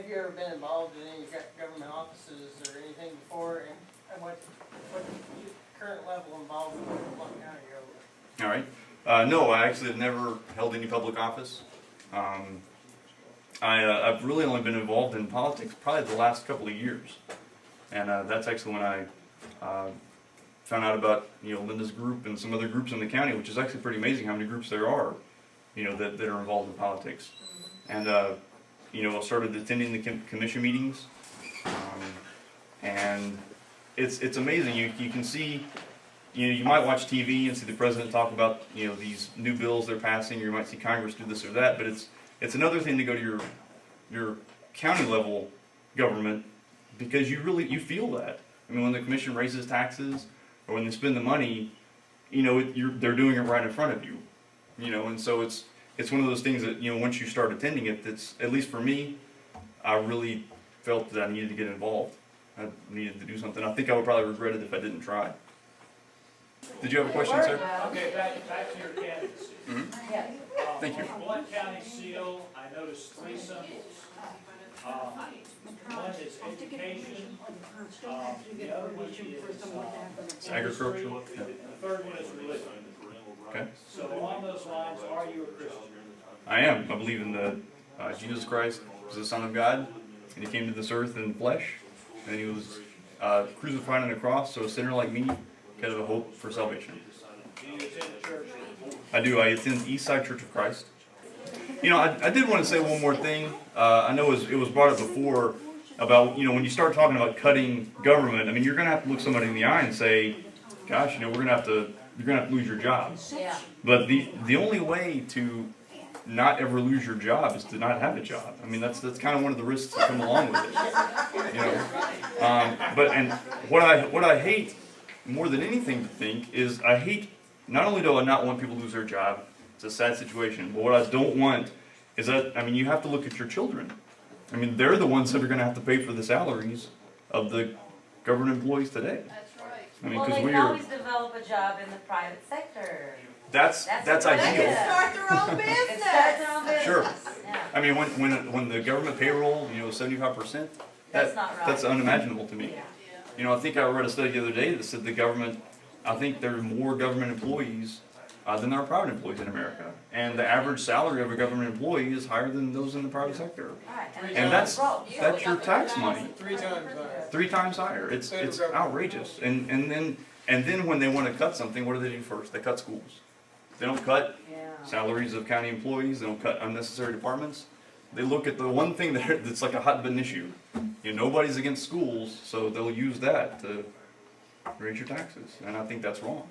have you ever been involved in any government offices or anything before, and what's your current level involvement with Blount County government? All right. No, I actually have never held any public office. I've really only been involved in politics probably the last couple of years, and that's actually when I found out about Linda's group and some other groups in the county, which is actually pretty amazing how many groups there are, that are involved in politics. And I started attending the commission meetings, and it's amazing. You can see, you might watch TV and see the president talk about these new bills they're passing, or you might see Congress do this or that, but it's another thing to go to your county level government, because you feel that. I mean, when the commission raises taxes or when they spend the money, they're doing it right in front of you, and so it's one of those things that once you start attending it, that's, at least for me, I really felt that I needed to get involved. I needed to do something. I think I would probably regret it if I didn't try. Did you have a question, sir? Okay, back to your candidacy. Mm-hmm. Yes. Thank you. Blount County seal, I noticed 3 symbols. One is education, the other one is Agricultural. the third one is religion. Okay. So along those lines, are you a Christian? I am. I believe in the Jesus Christ was the Son of God, and He came to this earth in flesh, and He was crucified on the cross, so a sinner like me could have a hope for salvation. Do you attend church? I do. I attend East Side Church of Christ. I did want to say one more thing. I know it was brought up before about when you start talking about cutting government. I mean, you're going to have to look somebody in the eye and say, "Gosh, you're going to have to lose your job." Yeah. But the only way to not ever lose your job is to not have a job. I mean, that's kind of one of the risks that come along with it. But what I hate more than anything to think is I hate, not only do I not want people to lose their job, it's a sad situation, but what I don't want is that, I mean, you have to look at your children. I mean, they're the ones that are going to have to pay for the salaries of the government employees today. That's right. I mean, Well, because they can always develop a job in the private sector. that's They ideal. can Start their own business. Start their own business. Sure. Yeah. I mean, when the government payroll, 75%, That's not right. that's unimaginable to me. Yeah. I think I read a study the other day that said the government, I think there are more government employees than there are private employees in America. And the average salary of a government employee is higher than those in the private sector. Right. And that's your tax money. 3 times higher. 3 times higher. It's outrageous. And then when they want to cut something, what do first? They cut schools. They don't cut salaries of county employees. They don't cut unnecessary departments. They look at the one thing that's like a hot button issue. Nobody's against schools, so they'll use that to raise your taxes. And I think that's wrong.